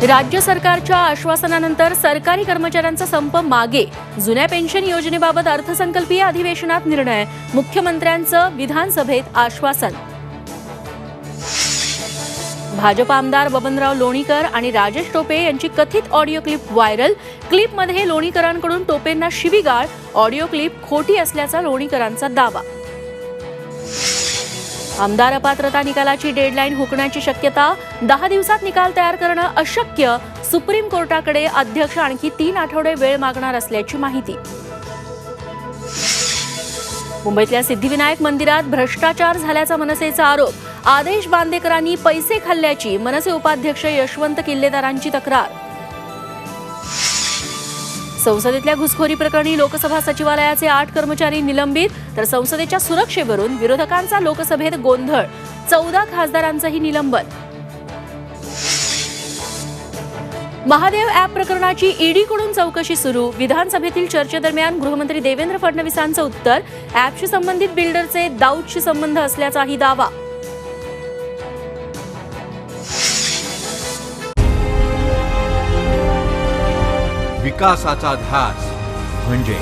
राज्य सरकारच्या आश्वासनानंतर सरकारी कर्मचाऱ्यांचा संप मागे. जुन्या पेन्शन योजनेबाबत अर्थसंकल्पीय अधिवेशनात निर्णय. मुख्यमंत्र्यांचं विधानसभेत आश्वासन. भाजप आमदार बबनराव लोणीकर आणि राजेश टोपे यांची कथित ऑडिओ क्लिप व्हायरल. क्लिपमध्ये लोणीकरांकडून टोपेंना शिवीगाळ. ऑडिओ क्लिप खोटी असल्याचा लोणीकरांचा दावा. आमदार अपात्रता निकालाची डेडलाईन हुकण्याची शक्यता. 10 दिवसात निकाल तयार करणं अशक्य. सुप्रीम कोर्टाकडे अध्यक्ष आणखी 3 आठवडे वेळ मागणार असल्याची माहिती. मुंबईतल्या सिद्धिविनायक मंदिरात भ्रष्टाचार झाल्याचा मनसेचा आरोप. आदेश बांदेकरांनी पैसे खाल्ल्याची मनसे उपाध्यक्ष यशवंत किल्लेदारांची तक्रार. संसदेतल्या घुसखोरी प्रकरणी लोकसभा सचिवालयाचे 8 कर्मचारी निलंबित. तर संसदेच्या सुरक्षेवरून विरोधकांचा लोकसभेत गोंधळ. 14 खासदारांचंही निलंबन. महादेव ॲप प्रकरणाची ईडीकडून चौकशी सुरू. विधानसभेतील चर्चेदरम्यान गृहमंत्री देवेंद्र फडणवीसांचं उत्तर. ॲपशी संबंधित बिल्डरचे दाऊदशी संबंध असल्याचाही दावा. विकासाचा ध्यास म्हणजे